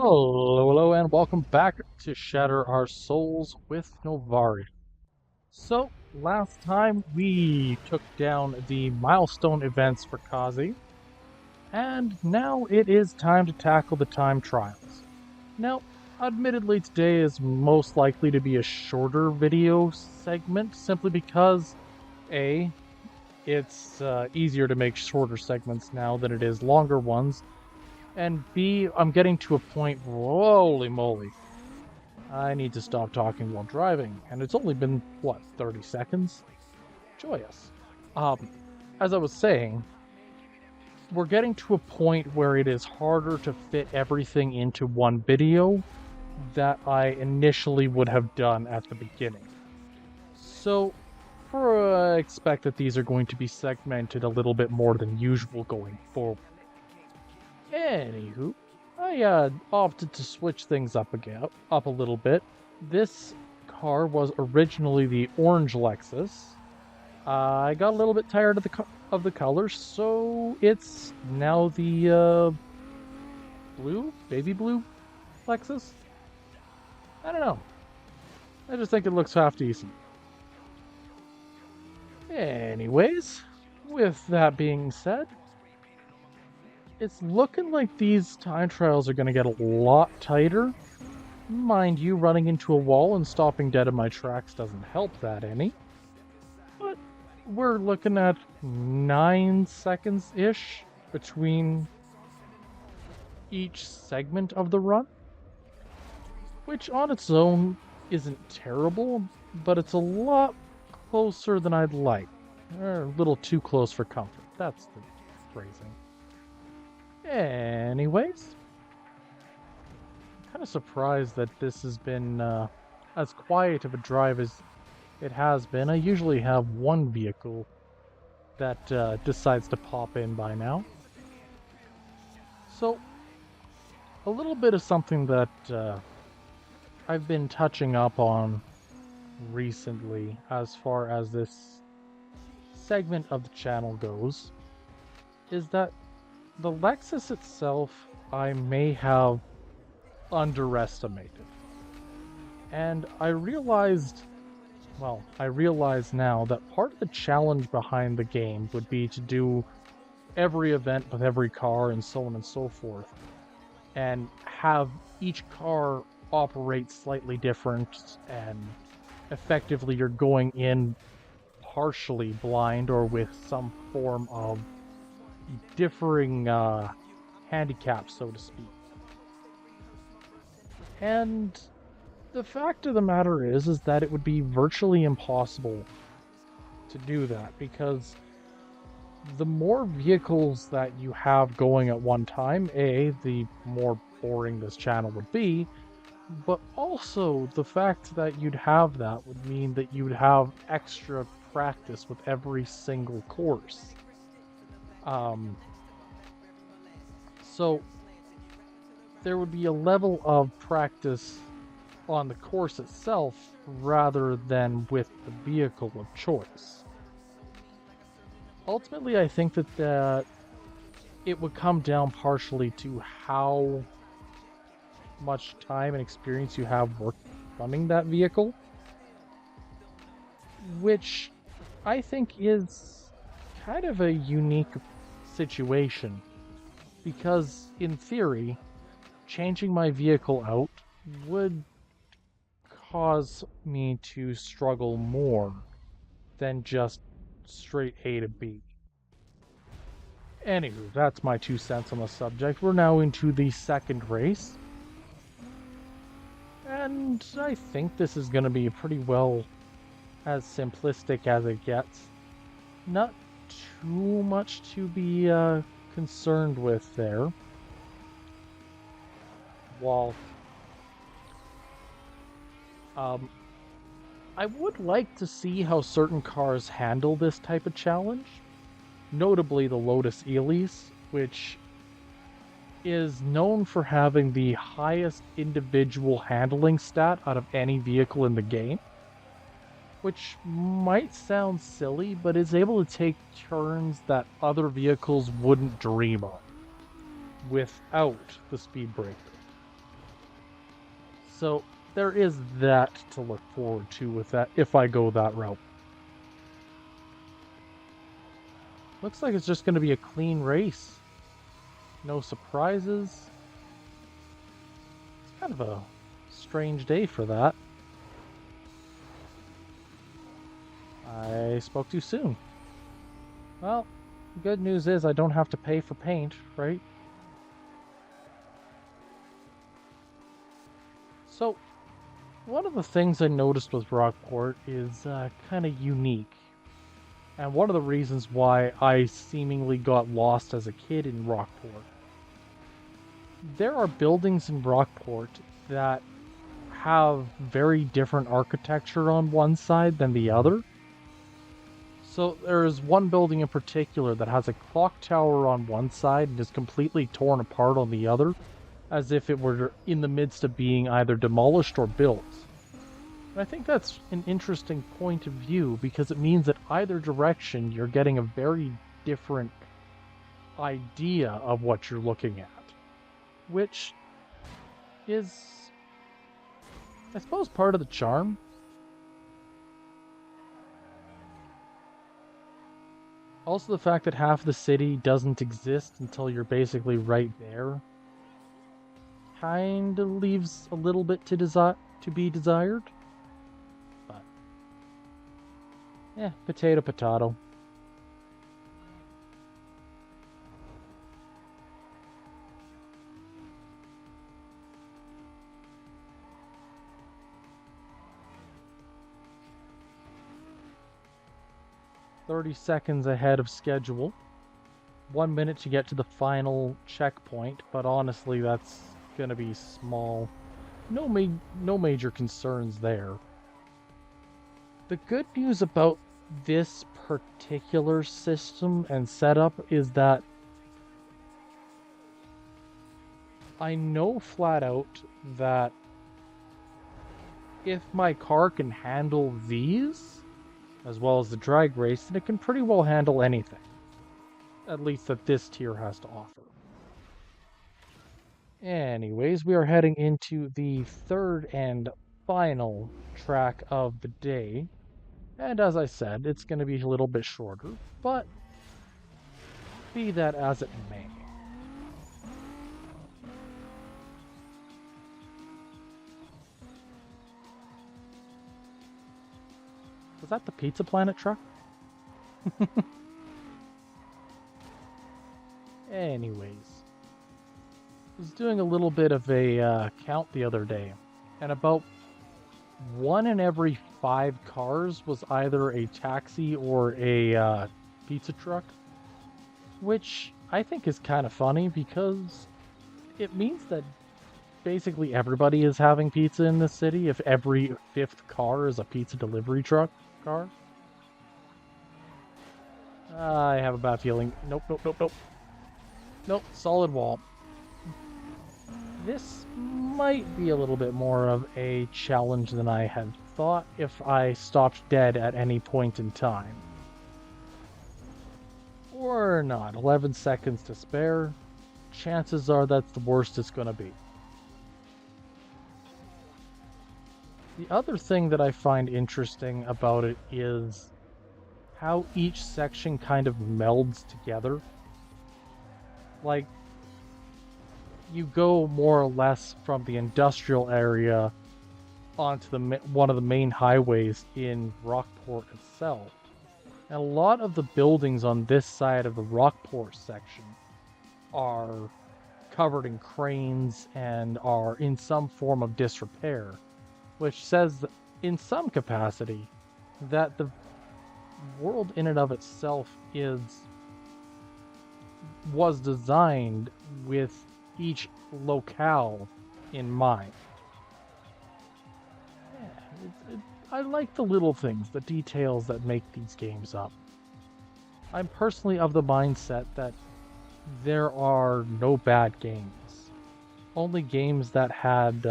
Hello, and welcome back to Shatter Our Souls with Novari. So, last time we took down the milestone events for Kaze, and now it is time to tackle the time trials. Now, admittedly, today is most likely to be a shorter video segment simply because A, it's easier to make shorter segments now than it is longer ones, and B, I'm getting to a point, holy moly, I need to stop talking while driving, and it's only been, what, 30 seconds? Joyous. Um, as I was saying, we're getting to a point where it is harder to fit everything into one video that I initially would have done at the beginning. So, I expect that these are going to be segmented a little bit more than usual going forward. Anywho, I opted to switch things up a little bit. This car was originally the orange Lexus. I got a little bit tired of the colors, so it's now the baby blue Lexus. I don't know. I just think it looks half decent. Anyways, with that being said, it's looking like these time trials are going to get a lot tighter. Mind you, running into a wall and stopping dead in my tracks doesn't help that any. But we're looking at 9 seconds-ish between each segment of the run. Which on its own isn't terrible, but it's a lot closer than I'd like. Or a little too close for comfort. That's the phrasing. Anyways, I'm kind of surprised that this has been as quiet of a drive as it has been. I usually have one vehicle that decides to pop in by now. So, a little bit of something that I've been touching up on recently as far as this segment of the channel goes is that the Lexus itself I may have underestimated. And I realize now that part of the challenge behind the game would be to do every event with every car and so on and so forth, and have each car operate slightly different, and effectively you're going in partially blind or with some form of differing handicap, so to speak. And the fact of the matter is that it would be virtually impossible to do that, because the more vehicles that you have going at one time, the more boring this channel would be, but also the fact that you'd have that would mean that you'd have extra practice with every single course. So there would be a level of practice on the course itself rather than with the vehicle of choice. Ultimately, I think that it would come down partially to how much time and experience you have running that vehicle, which I think is kind of a unique situation, because in theory, changing my vehicle out would cause me to struggle more than just straight A to B. Anywho, that's my 2 cents on the subject. We're now into the second race, and I think this is going to be pretty well as simplistic as it gets. Not too much to be concerned with there. While I would like to see how certain cars handle this type of challenge, notably the Lotus Elise, which is known for having the highest individual handling stat out of any vehicle in the game, which might sound silly, but is able to take turns that other vehicles wouldn't dream of without the speed breaker. So there is that to look forward to with that if I go that route. Looks like it's just going to be a clean race. No surprises. It's kind of a strange day for that. I spoke too soon. Well, the good news is I don't have to pay for paint, right? So, one of the things I noticed with Rockport is kind of unique. And one of the reasons why I seemingly got lost as a kid in Rockport. There are buildings in Rockport that have very different architecture on one side than the other. So there's one building in particular that has a clock tower on one side and is completely torn apart on the other, as if it were in the midst of being either demolished or built. And I think that's an interesting point of view because it means that either direction you're getting a very different idea of what you're looking at, which is, I suppose, part of the charm. Also, the fact that half the city doesn't exist until you're basically right there kind of leaves a little bit to be desired. But, potato, potato. "30 seconds ahead of schedule. 1 minute to get to the final checkpoint, but honestly, that's gonna be small. No major concerns there. The good news about this particular system and setup is that I know flat out that if my car can handle these, as well as the drag race, then it can pretty well handle anything. At least that this tier has to offer. Anyways, we are heading into the third and final track of the day. And as I said, it's going to be a little bit shorter, but be that as it may. Was that the Pizza Planet truck? Anyways, I was doing a little bit of a count the other day, and about 1 in every 5 cars was either a taxi or a pizza truck, which I think is kind of funny because it means that basically everybody is having pizza in the city if every 5th car is a pizza delivery truck car. I have a bad feeling. Nope, nope, nope, nope. Nope, solid wall. This might be a little bit more of a challenge than I had thought if I stopped dead at any point in time. Or not. 11 seconds to spare. Chances are that's the worst it's going to be. The other thing that I find interesting about it is how each section kind of melds together. Like, you go more or less from the industrial area onto one of the main highways in Rockport itself. And a lot of the buildings on this side of the Rockport section are covered in cranes and are in some form of disrepair, which says that in some capacity that the world in and of itself was designed with each locale in mind. Yeah, I like the little things, the details that make these games up. I'm personally of the mindset that there are no bad games. Only games that had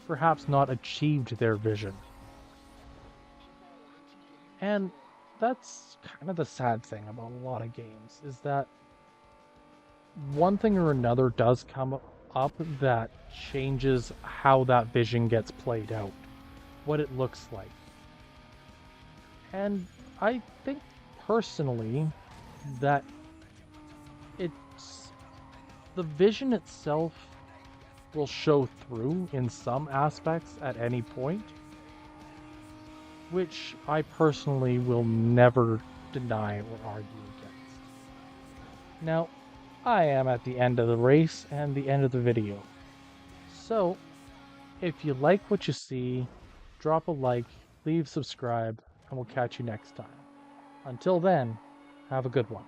perhaps not achieved their vision. And that's kind of the sad thing about a lot of games, is that one thing or another does come up that changes how that vision gets played out, what it looks like. And I think personally that it's the vision itself will show through in some aspects at any point, which I personally will never deny or argue against. Now, I am at the end of the race and the end of the video. So, if you like what you see, drop a like, leave subscribe, and we'll catch you next time. Until then, have a good one.